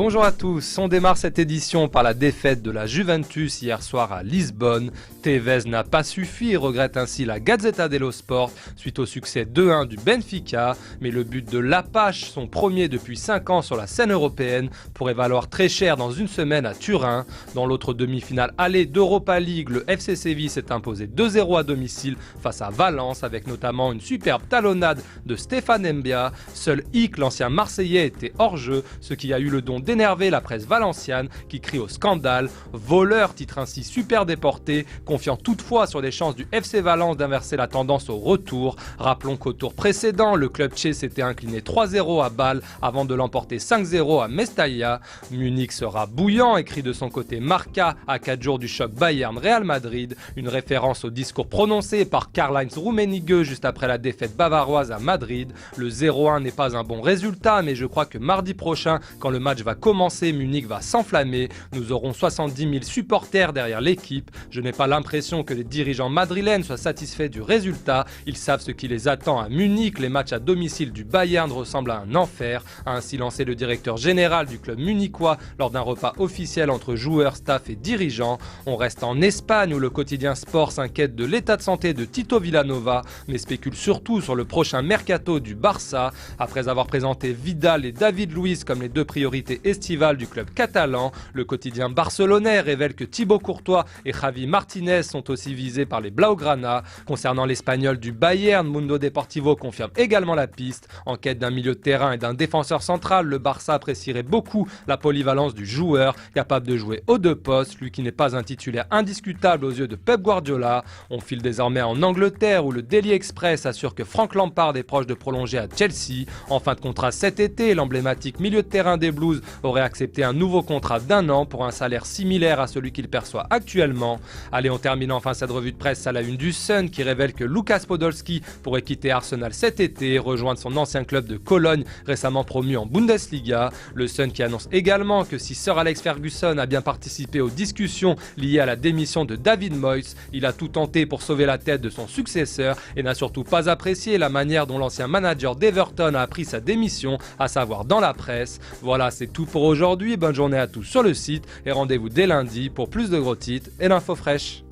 Bonjour à tous, on démarre cette édition par la défaite de la Juventus hier soir à Lisbonne. Tevez n'a pas suffi et regrette ainsi la Gazzetta dello Sport suite au succès 2-1 du Benfica. Mais le but de Lapache, son premier depuis 5 ans sur la scène européenne, pourrait valoir très cher dans une semaine à Turin. Dans l'autre demi-finale aller d'Europa League, le FC Séville s'est imposé 2-0 à domicile face à Valence avec notamment une superbe talonnade de Stéphane Mbia. Seul Hic, l'ancien Marseillais, était hors jeu, ce qui a eu le don d'énerver la presse valenciane qui crie au scandale. Voleur, titre ainsi Super Déporté, confiant toutefois sur les chances du FC Valence d'inverser la tendance au retour. Rappelons qu'au tour précédent, le club tchèque s'était incliné 3-0 à Bâle avant de l'emporter 5-0 à Mestalla. Munich sera bouillant, écrit de son côté Marca à 4 jours du choc Bayern-Real Madrid, une référence au discours prononcé par Karl-Heinz Rummenigge juste après la défaite bavaroise à Madrid. Le 0-1 n'est pas un bon résultat, mais je crois que mardi prochain, quand le match va commencer, Munich va s'enflammer. Nous aurons 70 000 supporters derrière l'équipe. Je n'ai pas l'impression que les dirigeants madrilènes soient satisfaits du résultat. Ils savent ce qui les attend à Munich. Les matchs à domicile du Bayern ressemblent à un enfer, a ainsi lancé le directeur général du club munichois lors d'un repas officiel entre joueurs, staff et dirigeants. On reste en Espagne où le quotidien Sport s'inquiète de l'état de santé de Tito Vilanova, mais spécule surtout sur le prochain mercato du Barça. Après avoir présenté Vidal et David Luiz comme les deux priorités estivales du club catalan, le quotidien barcelonais révèle que Thibaut Courtois et Javi Martinez sont aussi visés par les Blaugrana. Concernant l'Espagnol du Bayern, Mundo Deportivo confirme également la piste. En quête d'un milieu de terrain et d'un défenseur central, le Barça apprécierait beaucoup la polyvalence du joueur, capable de jouer aux deux postes, lui qui n'est pas un titulaire indiscutable aux yeux de Pep Guardiola. On file désormais en Angleterre où le Daily Express assure que Frank Lampard est proche de prolonger à Chelsea. En fin de contrat cet été, l'emblématique milieu de terrain des Blues aurait accepté un nouveau contrat d'1 an pour un salaire similaire à celui qu'il perçoit actuellement. Allez, on termine enfin cette revue de presse à la une du Sun qui révèle que Lukas Podolski pourrait quitter Arsenal cet été et rejoindre son ancien club de Cologne, récemment promu en Bundesliga. Le Sun qui annonce également que si Sir Alex Ferguson a bien participé aux discussions liées à la démission de David Moyes, il a tout tenté pour sauver la tête de son successeur et n'a surtout pas apprécié la manière dont l'ancien manager d'Everton a appris sa démission, à savoir dans la presse. Voilà, c'est tout pour aujourd'hui. Bonne journée à tous sur le site et rendez-vous dès lundi pour plus de gros titres et d'infos fraîches.